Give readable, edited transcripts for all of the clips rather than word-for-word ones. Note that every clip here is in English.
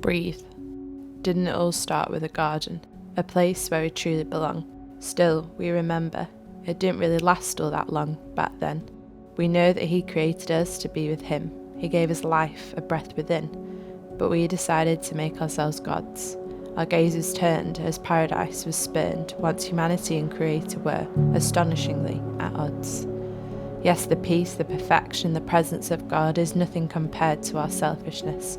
Breathe. Didn't it all start with a garden? A place where we truly belong. Still, we remember, it didn't really last all that long back then. We know that he created us to be with him. He gave us life, a breath within. But we decided to make ourselves gods. Our gazes turned as paradise was spurned once humanity and creator were, astonishingly, at odds. Yes, the peace, the perfection, the presence of God is nothing compared to our selfishness.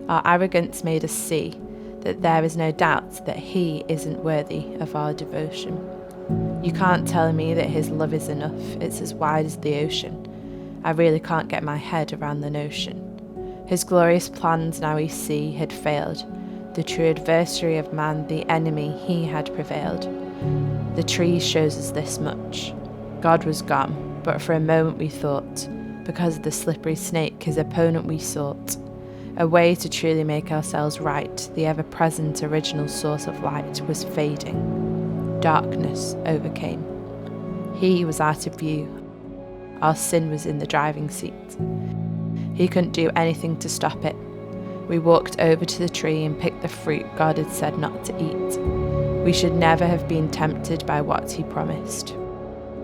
Our arrogance made us see that there is no doubt that he isn't worthy of our devotion. You can't tell me that his love is enough, it's as wide as the ocean. I really can't get my head around the notion. His glorious plans now we see had failed. The true adversary of man, the enemy, he had prevailed. The tree shows us this much. God was gone, but for a moment we thought, because of the slippery snake, his opponent we sought. A way to truly make ourselves right, the ever-present original source of light was fading. Darkness overcame. He was out of view. Our sin was in the driving seat. He couldn't do anything to stop it. We walked over to the tree and picked the fruit God had said not to eat. We should never have been tempted by what he promised.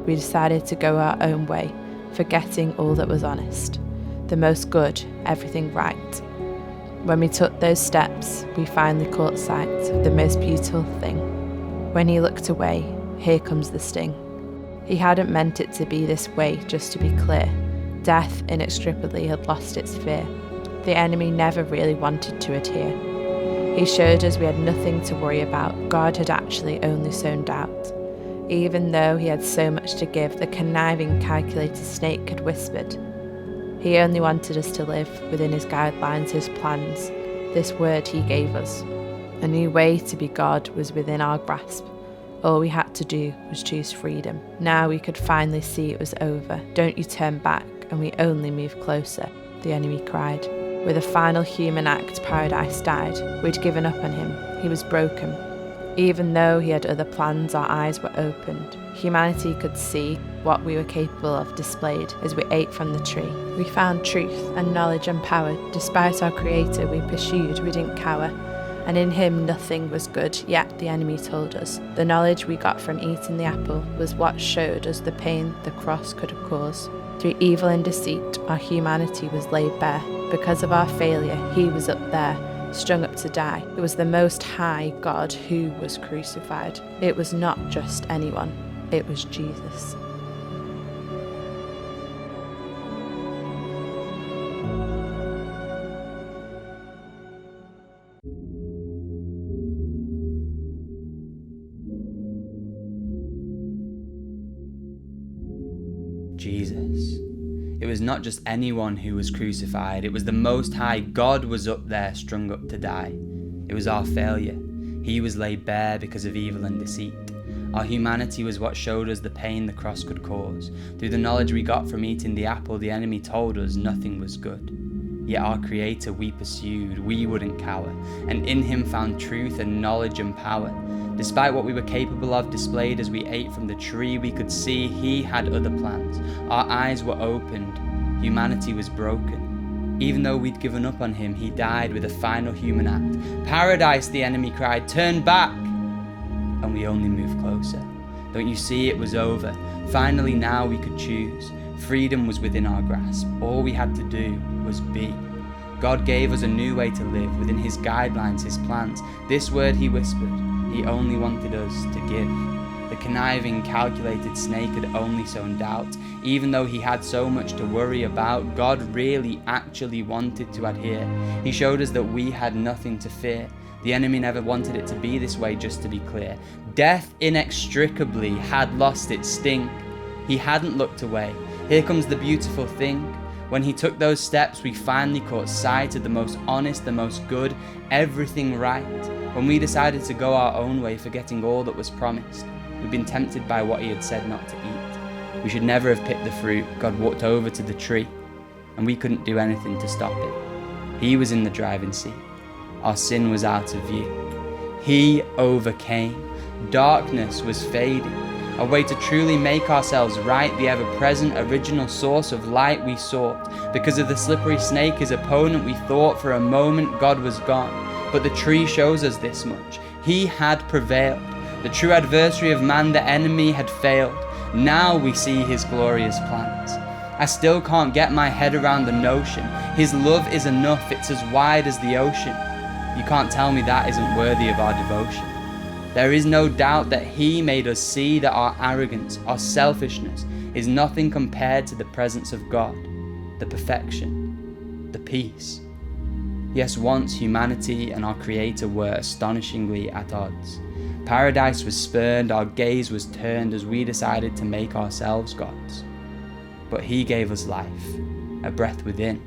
We decided to go our own way, forgetting all that was honest, the most good, everything right. When we took those steps, we finally caught sight of the most beautiful thing. When he looked away, here comes the sting. He hadn't meant it to be this way, just to be clear. Death inextricably had lost its fear. The enemy never really wanted to adhere. He showed us we had nothing to worry about. God had actually only sown doubt. Even though he had so much to give, the conniving, calculated snake had whispered. He only wanted us to live within his guidelines, his plans. This word he gave us. A new way to be God was within our grasp. All we had to do was choose freedom. Now we could finally see it was over. Don't you turn back, and we only move closer, the enemy cried. With a final human act, paradise died. We'd given up on him. He was broken. Even though he had other plans, our eyes were opened. Humanity could see what we were capable of displayed as we ate from the tree. We found truth and knowledge and power. Despite our creator, we pursued, we didn't cower. And in him nothing was good, yet the enemy told us. The knowledge we got from eating the apple was what showed us the pain the cross could have caused. Through evil and deceit, our humanity was laid bare. Because of our failure, he was up there, strung up to die. It was the Most High God who was crucified. It was not just anyone, it was Jesus. Jesus. It was not just anyone who was crucified, it was the Most High God was up there strung up to die. It was our failure. He was laid bare because of evil and deceit. Our humanity was what showed us the pain the cross could cause. Through the knowledge we got from eating the apple, the enemy told us nothing was good. Yet our Creator we pursued, we wouldn't cower, and in him found truth and knowledge and power. Despite what we were capable of displayed as we ate from the tree, we could see he had other plans. Our eyes were opened. Humanity was broken. Even though we'd given up on him, he died with a final human act. Paradise, the enemy cried, turn back! And we only moved closer. Don't you see it was over? Finally now we could choose. Freedom was within our grasp. All we had to do was be. God gave us a new way to live within his guidelines, his plans. This word he whispered. He only wanted us to give. The conniving, calculated snake had only sown doubt. Even though he had so much to worry about, God really actually wanted to adhere. He showed us that we had nothing to fear. The enemy never wanted it to be this way, just to be clear. Death inextricably had lost its sting. He hadn't looked away. Here comes the beautiful thing. When he took those steps, we finally caught sight of the most honest, the most good, everything right. When we decided to go our own way, forgetting all that was promised, we'd been tempted by what he had said not to eat. We should never have picked the fruit. God walked over to the tree, and we couldn't do anything to stop it. He was in the driving seat. Our sin was out of view. He overcame. Darkness was fading. A way to truly make ourselves right, the ever-present original source of light we sought. Because of the slippery snake, his opponent, we thought for a moment God was gone. But the tree shows us this much. He had prevailed. The true adversary of man, the enemy, had failed. Now we see his glorious plans. I still can't get my head around the notion. His love is enough, it's as wide as the ocean. You can't tell me that isn't worthy of our devotion. There is no doubt that he made us see that our arrogance, our selfishness, is nothing compared to the presence of God, the perfection, the peace. Yes, once humanity and our Creator were astonishingly at odds. Paradise was spurned, our gaze was turned as we decided to make ourselves gods. But he gave us life, a breath within.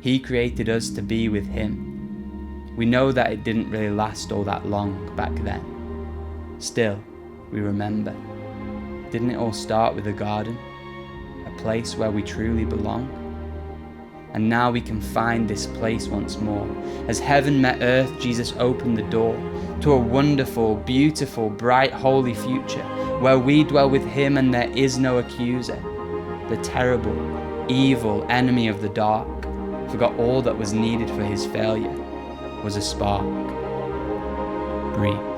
He created us to be with him. We know that it didn't really last all that long back then. Still, we remember. Didn't it all start with a garden? A place where we truly belong? And now we can find this place once more. As heaven met earth, Jesus opened the door to a wonderful, beautiful, bright, holy future where we dwell with him and there is no accuser. The terrible, evil enemy of the dark forgot all that was needed for his failure was a spark. Breathe.